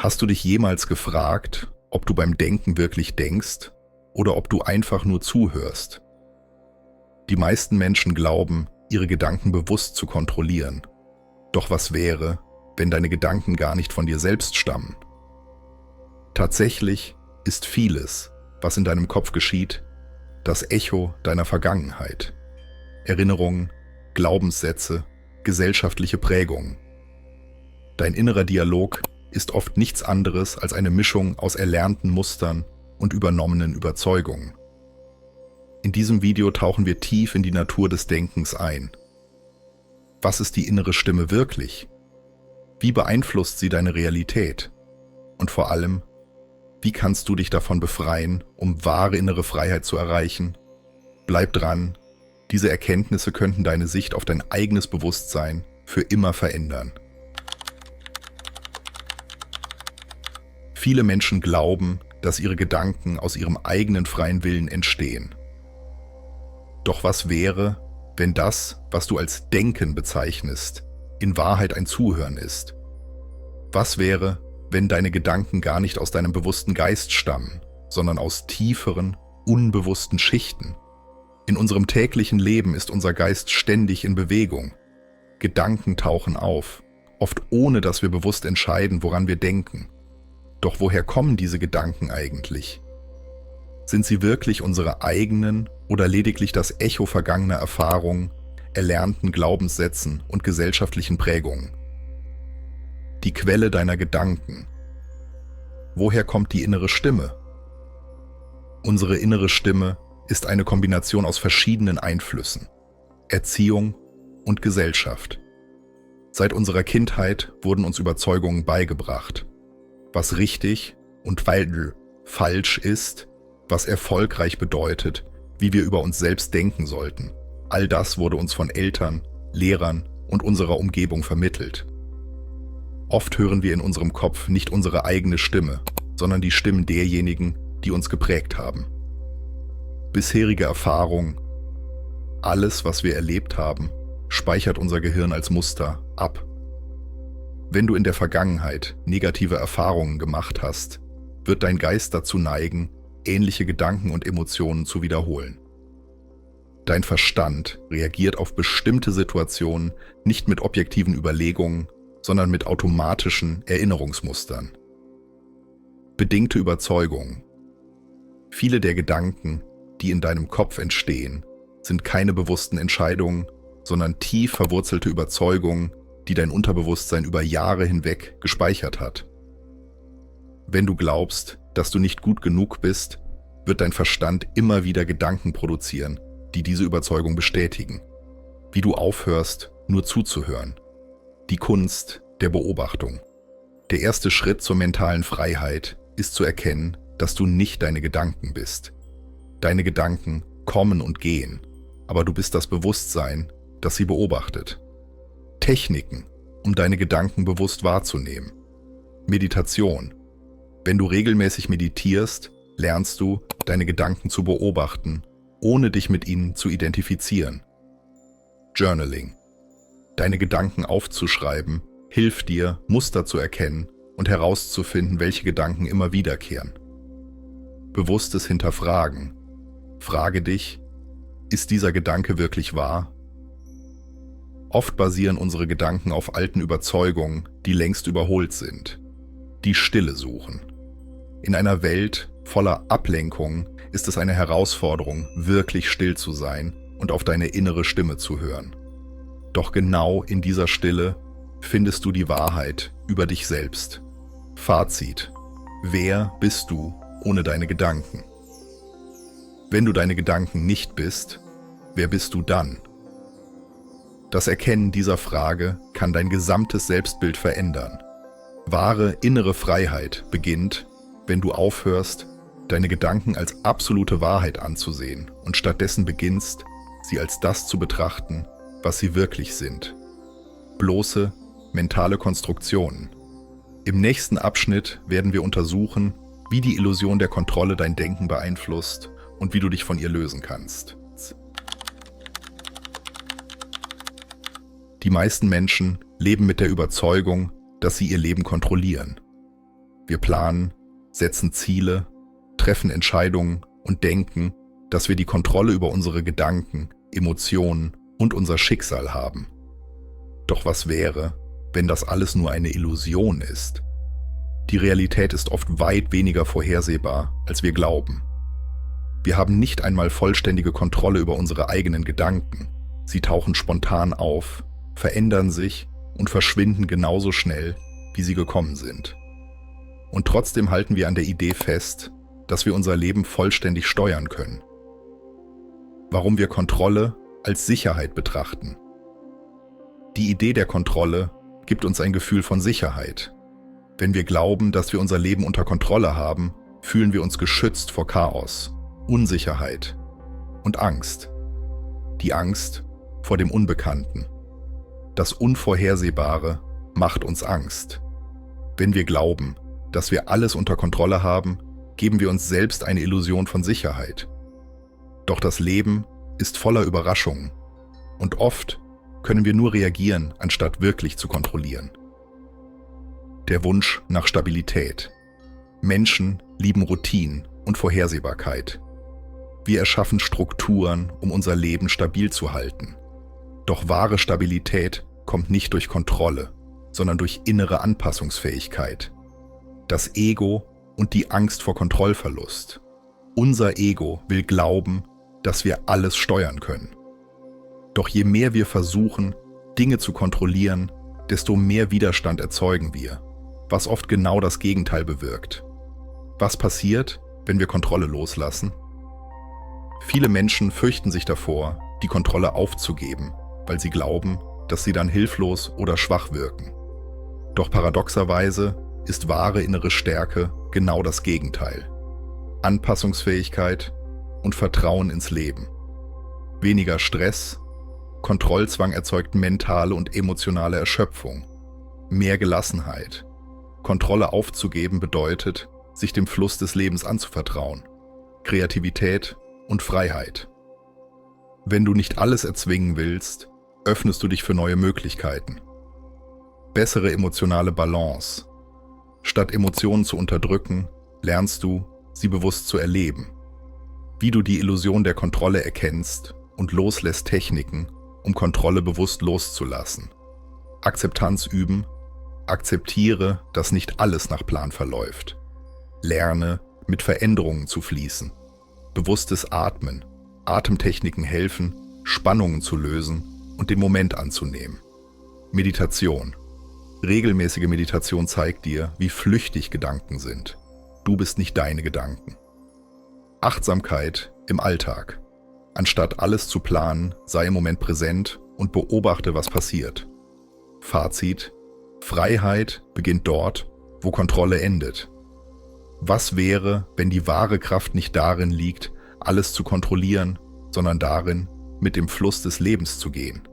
Hast du dich jemals gefragt, ob du beim Denken wirklich denkst oder ob du einfach nur zuhörst? Die meisten Menschen glauben, ihre Gedanken bewusst zu kontrollieren. Doch was wäre, wenn deine Gedanken gar nicht von dir selbst stammen? Tatsächlich ist vieles, was in deinem Kopf geschieht, das Echo deiner Vergangenheit. Erinnerungen, Glaubenssätze, gesellschaftliche Prägungen. Dein innerer Dialog ist oft nichts anderes als eine Mischung aus erlernten Mustern und übernommenen Überzeugungen. In diesem Video tauchen wir tief in die Natur des Denkens ein. Was ist die innere Stimme wirklich? Wie beeinflusst sie deine Realität? Und vor allem, wie kannst du dich davon befreien, um wahre innere Freiheit zu erreichen? Bleib dran, diese Erkenntnisse könnten deine Sicht auf dein eigenes Bewusstsein für immer verändern. Viele Menschen glauben, dass ihre Gedanken aus ihrem eigenen freien Willen entstehen. Doch was wäre, wenn das, was du als Denken bezeichnest, in Wahrheit ein Zuhören ist? Was wäre, wenn deine Gedanken gar nicht aus deinem bewussten Geist stammen, sondern aus tieferen, unbewussten Schichten? In unserem täglichen Leben ist unser Geist ständig in Bewegung. Gedanken tauchen auf, oft ohne dass wir bewusst entscheiden, woran wir denken. Doch woher kommen diese Gedanken eigentlich? Sind sie wirklich unsere eigenen oder lediglich das Echo vergangener Erfahrungen, erlernten Glaubenssätzen und gesellschaftlichen Prägungen? Die Quelle deiner Gedanken. Woher kommt die innere Stimme? Unsere innere Stimme ist eine Kombination aus verschiedenen Einflüssen: Erziehung und Gesellschaft. Seit unserer Kindheit wurden uns Überzeugungen beigebracht, was richtig und falsch ist, was erfolgreich bedeutet, wie wir über uns selbst denken sollten. All das wurde uns von Eltern, Lehrern und unserer Umgebung vermittelt. Oft hören wir in unserem Kopf nicht unsere eigene Stimme, sondern die Stimmen derjenigen, die uns geprägt haben. Bisherige Erfahrung, alles, was wir erlebt haben, speichert unser Gehirn als Muster ab. Wenn du in der Vergangenheit negative Erfahrungen gemacht hast, wird dein Geist dazu neigen, ähnliche Gedanken und Emotionen zu wiederholen. Dein Verstand reagiert auf bestimmte Situationen nicht mit objektiven Überlegungen, sondern mit automatischen Erinnerungsmustern. Bedingte Überzeugungen. Viele der Gedanken, die in deinem Kopf entstehen, sind keine bewussten Entscheidungen, sondern tief verwurzelte Überzeugungen, die dein Unterbewusstsein über Jahre hinweg gespeichert hat. Wenn du glaubst, dass du nicht gut genug bist, wird dein Verstand immer wieder Gedanken produzieren, die diese Überzeugung bestätigen. Wie du aufhörst, nur zuzuhören. Die Kunst der Beobachtung. Der erste Schritt zur mentalen Freiheit ist zu erkennen, dass du nicht deine Gedanken bist. Deine Gedanken kommen und gehen, aber du bist das Bewusstsein, das sie beobachtet. Techniken, um deine Gedanken bewusst wahrzunehmen. Meditation. Wenn du regelmäßig meditierst, lernst du, deine Gedanken zu beobachten, ohne dich mit ihnen zu identifizieren. Journaling. Deine Gedanken aufzuschreiben, hilft dir, Muster zu erkennen und herauszufinden, welche Gedanken immer wiederkehren. Bewusstes Hinterfragen. Frage dich, ist dieser Gedanke wirklich wahr? Oft basieren unsere Gedanken auf alten Überzeugungen, die längst überholt sind. Die Stille suchen. In einer Welt voller Ablenkungen ist es eine Herausforderung, wirklich still zu sein und auf deine innere Stimme zu hören. Doch genau in dieser Stille findest du die Wahrheit über dich selbst. Fazit: Wer bist du ohne deine Gedanken? Wenn du deine Gedanken nicht bist, wer bist du dann? Das Erkennen dieser Frage kann dein gesamtes Selbstbild verändern. Wahre innere Freiheit beginnt, wenn du aufhörst, deine Gedanken als absolute Wahrheit anzusehen und stattdessen beginnst, sie als das zu betrachten, was sie wirklich sind. Bloße mentale Konstruktionen. Im nächsten Abschnitt werden wir untersuchen, wie die Illusion der Kontrolle dein Denken beeinflusst und wie du dich von ihr lösen kannst. Die meisten Menschen leben mit der Überzeugung, dass sie ihr Leben kontrollieren. Wir planen, setzen Ziele, treffen Entscheidungen und denken, dass wir die Kontrolle über unsere Gedanken, Emotionen und unser Schicksal haben. Doch was wäre, wenn das alles nur eine Illusion ist? Die Realität ist oft weit weniger vorhersehbar, als wir glauben. Wir haben nicht einmal vollständige Kontrolle über unsere eigenen Gedanken. Sie tauchen spontan auf, verändern sich und verschwinden genauso schnell, wie sie gekommen sind. Und trotzdem halten wir an der Idee fest, dass wir unser Leben vollständig steuern können. Warum wir Kontrolle als Sicherheit betrachten. Die Idee der Kontrolle gibt uns ein Gefühl von Sicherheit. Wenn wir glauben, dass wir unser Leben unter Kontrolle haben, fühlen wir uns geschützt vor Chaos, Unsicherheit und Angst. Die Angst vor dem Unbekannten. Das Unvorhersehbare macht uns Angst. Wenn wir glauben, dass wir alles unter Kontrolle haben, geben wir uns selbst eine Illusion von Sicherheit. Doch das Leben ist voller Überraschungen und oft können wir nur reagieren, anstatt wirklich zu kontrollieren. Der Wunsch nach Stabilität. Menschen lieben Routinen und Vorhersehbarkeit. Wir erschaffen Strukturen, um unser Leben stabil zu halten. Doch wahre Stabilität kommt nicht durch Kontrolle, sondern durch innere Anpassungsfähigkeit. Das Ego und die Angst vor Kontrollverlust. Unser Ego will glauben, dass wir alles steuern können. Doch je mehr wir versuchen, Dinge zu kontrollieren, desto mehr Widerstand erzeugen wir, was oft genau das Gegenteil bewirkt. Was passiert, wenn wir Kontrolle loslassen? Viele Menschen fürchten sich davor, die Kontrolle aufzugeben, weil sie glauben, dass sie dann hilflos oder schwach wirken. Doch paradoxerweise ist wahre innere Stärke genau das Gegenteil. Anpassungsfähigkeit und Vertrauen ins Leben. Weniger Stress, Kontrollzwang erzeugt mentale und emotionale Erschöpfung. Mehr Gelassenheit. Kontrolle aufzugeben bedeutet, sich dem Fluss des Lebens anzuvertrauen. Kreativität und Freiheit. Wenn du nicht alles erzwingen willst, öffnest du dich für neue Möglichkeiten. Bessere emotionale Balance. Statt Emotionen zu unterdrücken, lernst du, sie bewusst zu erleben. Wie du die Illusion der Kontrolle erkennst und loslässt Techniken, um Kontrolle bewusst loszulassen. Akzeptanz üben. Akzeptiere, dass nicht alles nach Plan verläuft. Lerne, mit Veränderungen zu fließen. Bewusstes Atmen. Atemtechniken helfen, Spannungen zu lösen und den Moment anzunehmen. Meditation. Regelmäßige Meditation zeigt dir, wie flüchtig Gedanken sind. Du bist nicht deine Gedanken. Achtsamkeit im Alltag. Anstatt alles zu planen, sei im Moment präsent und beobachte, was passiert. Fazit: Freiheit beginnt dort, wo Kontrolle endet. Was wäre, wenn die wahre Kraft nicht darin liegt, alles zu kontrollieren, sondern darin, mit dem Fluss des Lebens zu gehen?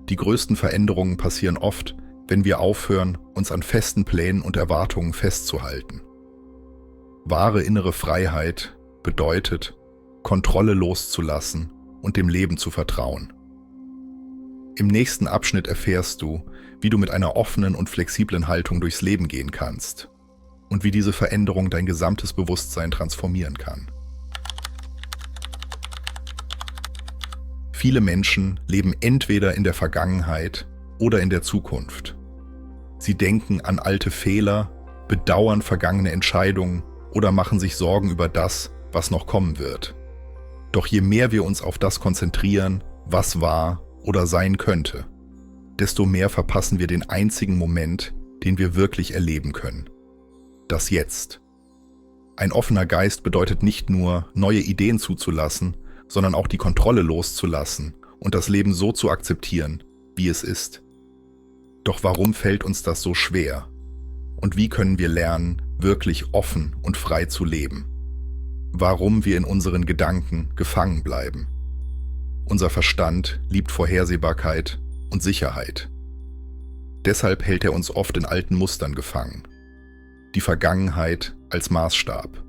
Die größten Veränderungen passieren oft, wenn wir aufhören, uns an festen Plänen und Erwartungen festzuhalten. Wahre innere Freiheit bedeutet, Kontrolle loszulassen und dem Leben zu vertrauen. Im nächsten Abschnitt erfährst du, wie du mit einer offenen und flexiblen Haltung durchs Leben gehen kannst und wie diese Veränderung dein gesamtes Bewusstsein transformieren kann. Viele Menschen leben entweder in der Vergangenheit oder in der Zukunft. Sie denken an alte Fehler, bedauern vergangene Entscheidungen oder machen sich Sorgen über das, was noch kommen wird. Doch je mehr wir uns auf das konzentrieren, was war oder sein könnte, desto mehr verpassen wir den einzigen Moment, den wir wirklich erleben können. Das Jetzt. Ein offener Geist bedeutet nicht nur, neue Ideen zuzulassen, sondern auch die Kontrolle loszulassen und das Leben so zu akzeptieren, wie es ist. Doch warum fällt uns das so schwer? Und wie können wir lernen, wirklich offen und frei zu leben? Warum wir in unseren Gedanken gefangen bleiben? Unser Verstand liebt Vorhersehbarkeit und Sicherheit. Deshalb hält er uns oft in alten Mustern gefangen. Die Vergangenheit als Maßstab.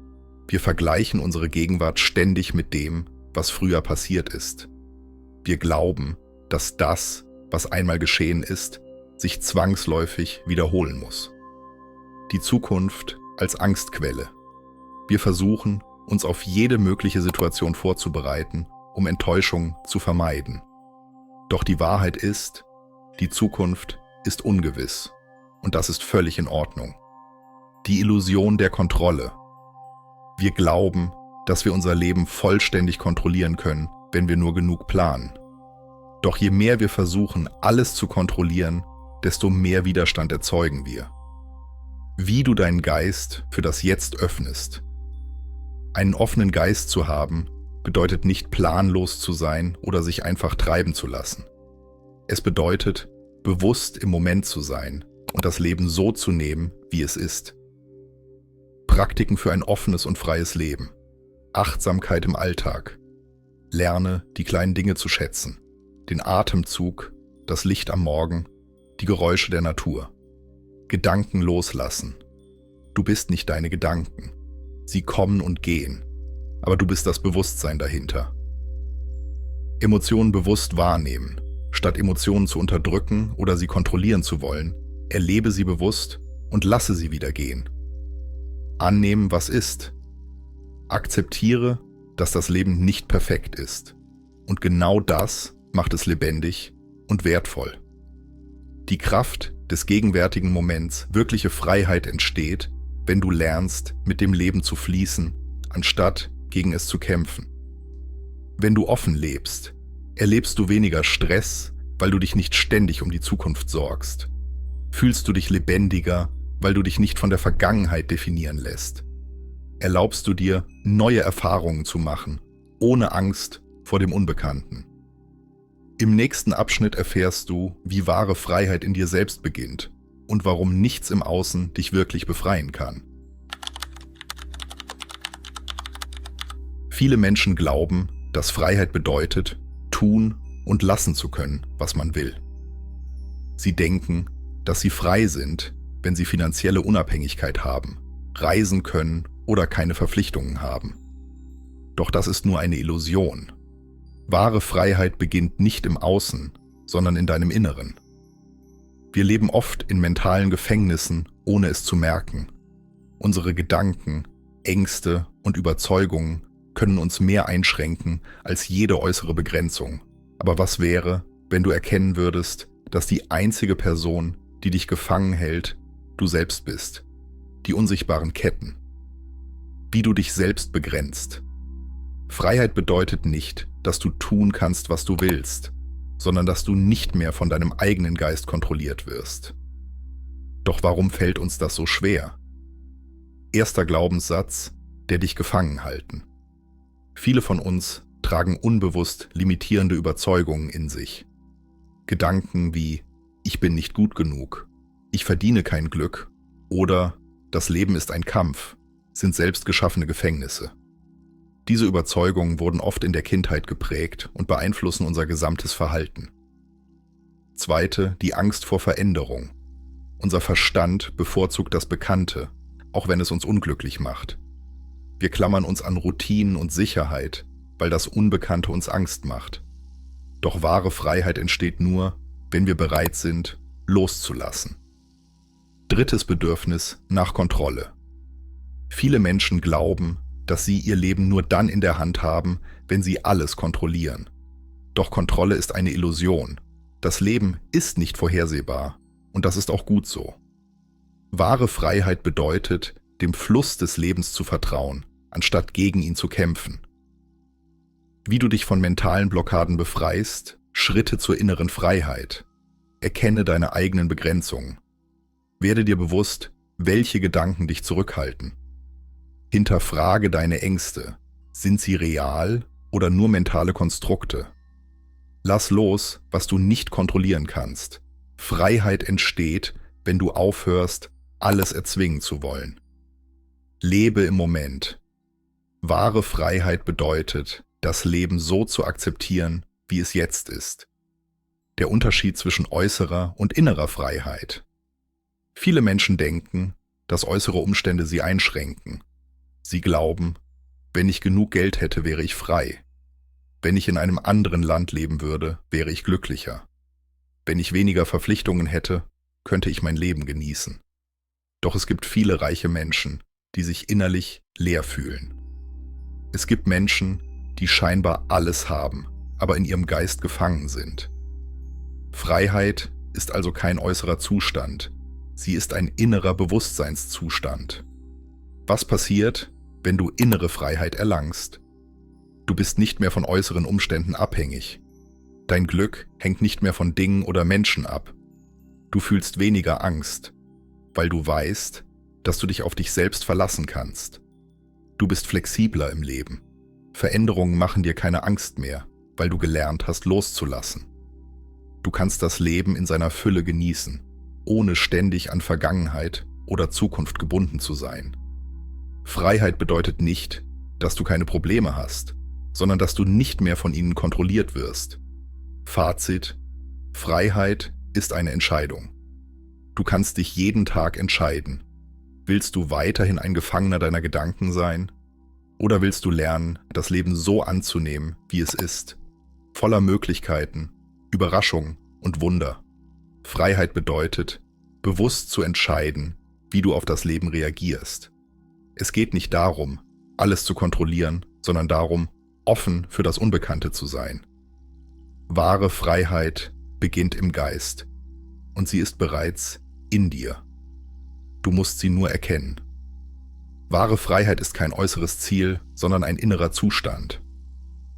Wir vergleichen unsere Gegenwart ständig mit dem, was früher passiert ist. Wir glauben, dass das, was einmal geschehen ist, sich zwangsläufig wiederholen muss. die Zukunft als Angstquelle. Wir versuchen, uns auf jede mögliche Situation vorzubereiten, um Enttäuschung zu vermeiden. Doch die Wahrheit ist, die Zukunft ist ungewiss und das ist völlig in Ordnung. Die Illusion der Kontrolle. Wir glauben, dass wir unser Leben vollständig kontrollieren können, wenn wir nur genug planen. Doch je mehr wir versuchen, alles zu kontrollieren, desto mehr Widerstand erzeugen wir. Wie du deinen Geist für das Jetzt öffnest. Einen offenen Geist zu haben, bedeutet nicht planlos zu sein oder sich einfach treiben zu lassen. Es bedeutet, bewusst im Moment zu sein und das Leben so zu nehmen, wie es ist. Praktiken für ein offenes und freies Leben. Achtsamkeit im Alltag. Lerne, die kleinen Dinge zu schätzen. Den Atemzug, das Licht am Morgen, die Geräusche der Natur. Gedanken loslassen. Du bist nicht deine Gedanken. Sie kommen und gehen, aber du bist das Bewusstsein dahinter. Emotionen bewusst wahrnehmen. Statt Emotionen zu unterdrücken oder sie kontrollieren zu wollen, erlebe sie bewusst und lasse sie wieder gehen. Annehmen, was ist. Akzeptiere, dass das Leben nicht perfekt ist. Und genau das macht es lebendig und wertvoll. Die Kraft des gegenwärtigen Moments, wirkliche Freiheit entsteht, wenn du lernst, mit dem Leben zu fließen, anstatt gegen es zu kämpfen. Wenn du offen lebst, erlebst du weniger Stress, weil du dich nicht ständig um die Zukunft sorgst. Fühlst du dich lebendiger, weil du dich nicht von der Vergangenheit definieren lässt. Erlaubst du dir, neue Erfahrungen zu machen, ohne Angst vor dem Unbekannten. Im nächsten Abschnitt erfährst du, wie wahre Freiheit in dir selbst beginnt und warum nichts im Außen dich wirklich befreien kann. Viele Menschen glauben, dass Freiheit bedeutet, tun und lassen zu können, was man will. Sie denken, dass sie frei sind, wenn sie finanzielle Unabhängigkeit haben, reisen können oder keine Verpflichtungen haben. Doch das ist nur eine Illusion. Wahre Freiheit beginnt nicht im Außen, sondern in deinem Inneren. Wir leben oft in mentalen Gefängnissen, ohne es zu merken. Unsere Gedanken, Ängste und Überzeugungen können uns mehr einschränken als jede äußere Begrenzung. Aber was wäre, wenn du erkennen würdest, dass die einzige Person, die dich gefangen hält, du selbst bist? Die unsichtbaren Ketten. Wie du dich selbst begrenzt. Freiheit bedeutet nicht, dass du tun kannst, was du willst, sondern dass du nicht mehr von deinem eigenen Geist kontrolliert wirst. Doch warum fällt uns das so schwer? Erster Glaubenssatz, der dich gefangen halten. Viele von uns tragen unbewusst limitierende Überzeugungen in sich. Gedanken wie, ich bin nicht gut genug, ich verdiene kein Glück oder das Leben ist ein Kampf, sind selbst geschaffene Gefängnisse. Diese Überzeugungen wurden oft in der Kindheit geprägt und beeinflussen unser gesamtes Verhalten. Zweite, die Angst vor Veränderung. Unser Verstand bevorzugt das Bekannte, auch wenn es uns unglücklich macht. Wir klammern uns an Routinen und Sicherheit, weil das Unbekannte uns Angst macht. Doch wahre Freiheit entsteht nur, wenn wir bereit sind, loszulassen. Drittes Bedürfnis nach Kontrolle. Viele Menschen glauben, dass sie ihr Leben nur dann in der Hand haben, wenn sie alles kontrollieren. Doch Kontrolle ist eine Illusion. Das Leben ist nicht vorhersehbar und das ist auch gut so. Wahre Freiheit bedeutet, dem Fluss des Lebens zu vertrauen, anstatt gegen ihn zu kämpfen. Wie du dich von mentalen Blockaden befreist, Schritte zur inneren Freiheit. Erkenne deine eigenen Begrenzungen. Werde dir bewusst, welche Gedanken dich zurückhalten. Hinterfrage deine Ängste. Sind sie real oder nur mentale Konstrukte? Lass los, was du nicht kontrollieren kannst. Freiheit entsteht, wenn du aufhörst, alles erzwingen zu wollen. Lebe im Moment. Wahre Freiheit bedeutet, das Leben so zu akzeptieren, wie es jetzt ist. Der Unterschied zwischen äußerer und innerer Freiheit. Viele Menschen denken, dass äußere Umstände sie einschränken. Sie glauben, wenn ich genug Geld hätte, wäre ich frei. Wenn ich in einem anderen Land leben würde, wäre ich glücklicher. Wenn ich weniger Verpflichtungen hätte, könnte ich mein Leben genießen. Doch es gibt viele reiche Menschen, die sich innerlich leer fühlen. Es gibt Menschen, die scheinbar alles haben, aber in ihrem Geist gefangen sind. Freiheit ist also kein äußerer Zustand, sie ist ein innerer Bewusstseinszustand. Was passiert, wenn du innere Freiheit erlangst? Du bist nicht mehr von äußeren Umständen abhängig. Dein Glück hängt nicht mehr von Dingen oder Menschen ab. Du fühlst weniger Angst, weil du weißt, dass du dich auf dich selbst verlassen kannst. Du bist flexibler im Leben. Veränderungen machen dir keine Angst mehr, weil du gelernt hast, loszulassen. Du kannst das Leben in seiner Fülle genießen, ohne ständig an Vergangenheit oder Zukunft gebunden zu sein. Freiheit bedeutet nicht, dass du keine Probleme hast, sondern dass du nicht mehr von ihnen kontrolliert wirst. Fazit: Freiheit ist eine Entscheidung. Du kannst dich jeden Tag entscheiden. Willst du weiterhin ein Gefangener deiner Gedanken sein? Oder willst du lernen, das Leben so anzunehmen, wie es ist? Voller Möglichkeiten, Überraschungen und Wunder. Freiheit bedeutet, bewusst zu entscheiden, wie du auf das Leben reagierst. Es geht nicht darum, alles zu kontrollieren, sondern darum, offen für das Unbekannte zu sein. Wahre Freiheit beginnt im Geist und sie ist bereits in dir. Du musst sie nur erkennen. Wahre Freiheit ist kein äußeres Ziel, sondern ein innerer Zustand.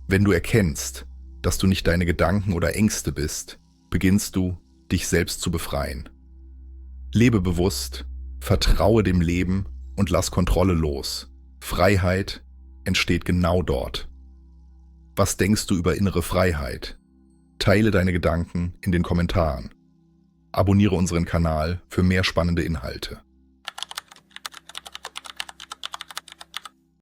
Wenn du erkennst, dass du nicht deine Gedanken oder Ängste bist, beginnst du, dich selbst zu befreien. Lebe bewusst, vertraue dem Leben und lass Kontrolle los. Freiheit entsteht genau dort. Was denkst du über innere Freiheit? Teile deine Gedanken in den Kommentaren. Abonniere unseren Kanal für mehr spannende Inhalte.